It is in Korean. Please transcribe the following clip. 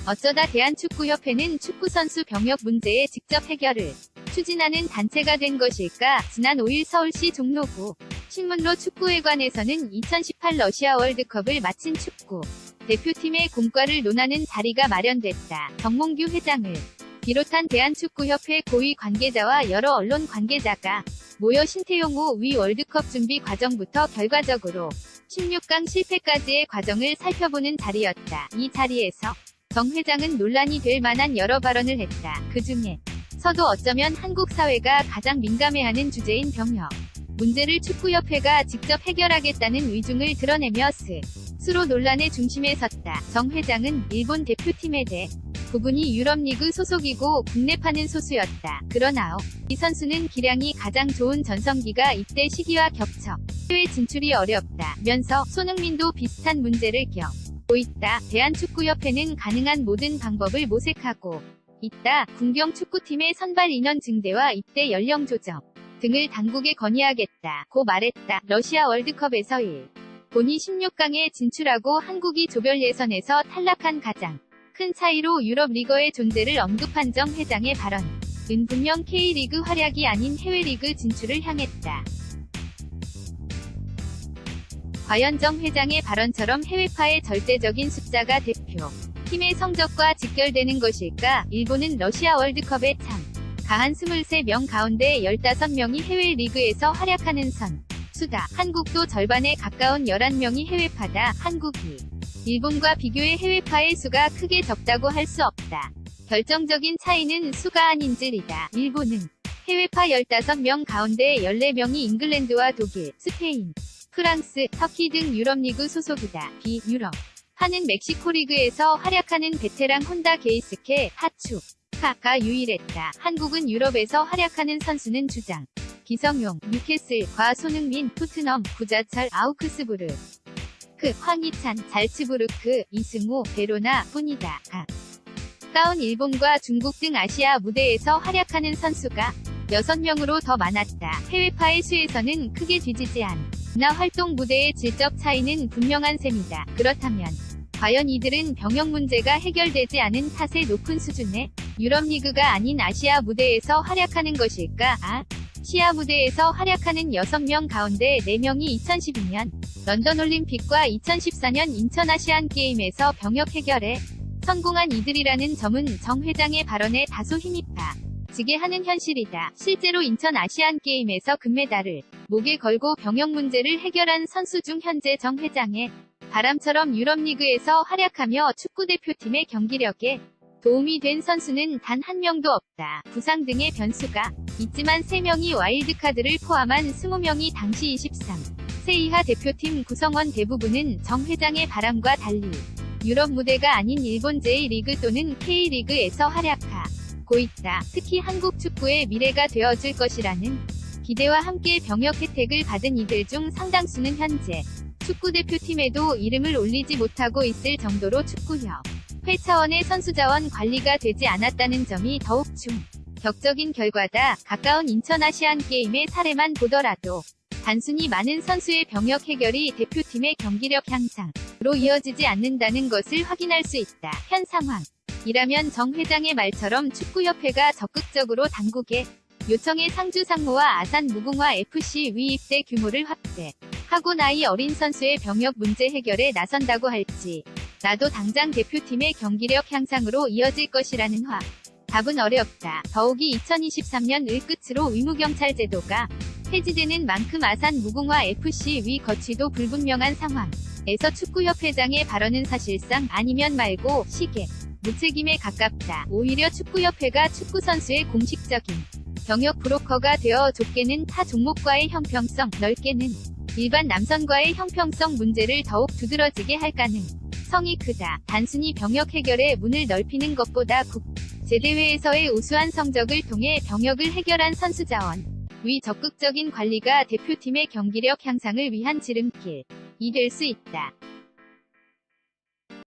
어쩌다 대한축구협회는 축구선수 병역 문제의 직접 해결을 추진하는 단체가 된 것일까? 지난 5일 서울시 종로구 신문로 축구회관에서는 2018 러시아 월드컵을 마친 축구 대표팀의 공과를 논하는 자리가 마련됐다. 정몽규 회장을 비롯한 대한축구협회 고위 관계자와 여러 언론 관계자가 모여 신태용호 위 월드컵 준비 과정부터 결과적으로 16강 실패까지의 과정을 살펴보는 자리였다. 이 자리에서 정 회장은 논란이 될 만한 여러 발언을 했다. 그 중에서도 어쩌면 한국 사회가 가장 민감해하는 주제인 병역 문제를 축구협회가 직접 해결하겠다는 위중을 드러내며 스스로 논란의 중심에 섰다. 정 회장은 일본 대표팀에 대해 부분이 유럽리그 소속이고 국내파는 소수였다. 그러나 이 선수는 기량이 가장 좋은 전성기가 입대 시기와 겹쳐 해외 진출이 어렵다면서 손흥민도 비슷한 문제를 겪고 있다. 대한축구협회는 가능한 모든 방법을 모색하고 있다. 군경 축구팀의 선발 인원 증대와 입대 연령 조정 등을 당국에 건의하겠다고 말했다. 러시아 월드컵에서 일본이 16강에 진출하고 한국이 조별 예선에서 탈락한 가장 큰 차이로 유럽 리거의 존재를 언급한 정 회장의 발언은 분명 K리그 활약이 아닌 해외리그 진출을 향했다. 과연 정 회장의 발언처럼 해외파의 절대적인 숫자가 대표 팀의 성적과 직결되는 것일까? 일본은 러시아 월드컵에 참가한 23명 가운데 15명이 해외 리그에서 활약하는 선수다. 한국도 절반에 가까운 11명이 해외파다. 한국이 일본과 비교해 해외파의 수가 크게 적다고 할 수 없다. 결정적인 차이는 수가 아닌 질이다. 일본은 해외파 15명 가운데 14명이 잉글랜드와 독일, 스페인, 프랑스, 터키 등 유럽리그 소속이다. 비유럽 파는 멕시코 리그에서 활약하는 베테랑 혼다 게이스케, 하추카가 유일했다. 한국은 유럽에서 활약하는 선수는 주장 기성용, 뉴캐슬과 손흥민, 토트넘, 구자철, 아우크스부르크, 황희찬, 잘츠부르크, 이승우, 베로나 뿐이다. 가까운 일본과 중국 등 아시아 무대에서 활약하는 선수가 6명으로 더 많았다. 해외파의 수에서는 크게 뒤지지 않나 활동 무대의 질적 차이는 분명한 셈이다. 그렇다면 과연 이들은 병역 문제가 해결되지 않은 탓에 높은 수준의 유럽리그가 아닌 아시아 무대에서 활약하는 것일까? 아시아 무대에서 활약하는 6명 가운데 4명이 2012년 런던 올림픽과 2014년 인천 아시안게임에서 병역 해결에 성공한 이들이라는 점은 정 회장의 발언에 다소 힘입히게 하는 현실이다. 실제로 인천 아시안게임에서 금메달을 목에 걸고 병역 문제를 해결한 선수 중 현재 정 회장의 바람처럼 유럽리그에서 활약하며 축구대표팀의 경기력에 도움이 된 선수는 단 한 명도 없다. 부상 등의 변수가 있지만 3명이 와일드카드를 포함한 20명이 당시 23세 이하 대표팀 구성원 대부분은 정 회장의 바람과 달리 유럽 무대가 아닌 일본 제1리그 또는 K리그에서 활약하고 있다. 특히 한국 축구의 미래가 되어줄 것이라는 기대와 함께 병역 혜택을 받은 이들 중 상당수는 현재 축구대표팀에도 이름을 올리지 못하고 있을 정도로 축구협회 차원의 선수자원 관리가 되지 않았다는 점이 더욱 충격적인 결과다. 가까운 인천 아시안게임의 사례만 보더라도 단순히 많은 선수의 병역 해결이 대표팀의 경기력 향상으로 이어지지 않는다는 것을 확인할 수 있다. 현 상황이라면 정 회장의 말처럼 축구협회가 적극적으로 당국에 요청해 상주 상무와 아산 무궁화 FC 위 입대 규모를 확대하고 나이 어린 선수의 병역 문제 해결에 나선다고 할지 라도 당장 대표팀의 경기력 향상으로 이어질 것이라는 답은 어렵다. 더욱이 2023년을 끝으로 의무경찰 제도가 폐지되는 만큼 아산 무궁화 FC 위 거취도 불분명한 상황에서 축구협회장의 발언은 사실상 아니면 말고 시계 무책임에 가깝다. 오히려 축구협회가 축구선수의 공식적인 병역 브로커가 되어 좁게는 타 종목과의 형평성, 넓게는 일반 남선과의 형평성 문제를 더욱 두드러지게 할 가능성이 크다. 단순히 병역 해결의 문을 넓히는 것보다 국제대회에서의 우수한 성적을 통해 병역을 해결한 선수 자원 위 적극적인 관리가 대표팀의 경기력 향상을 위한 지름길이 될 수 있다.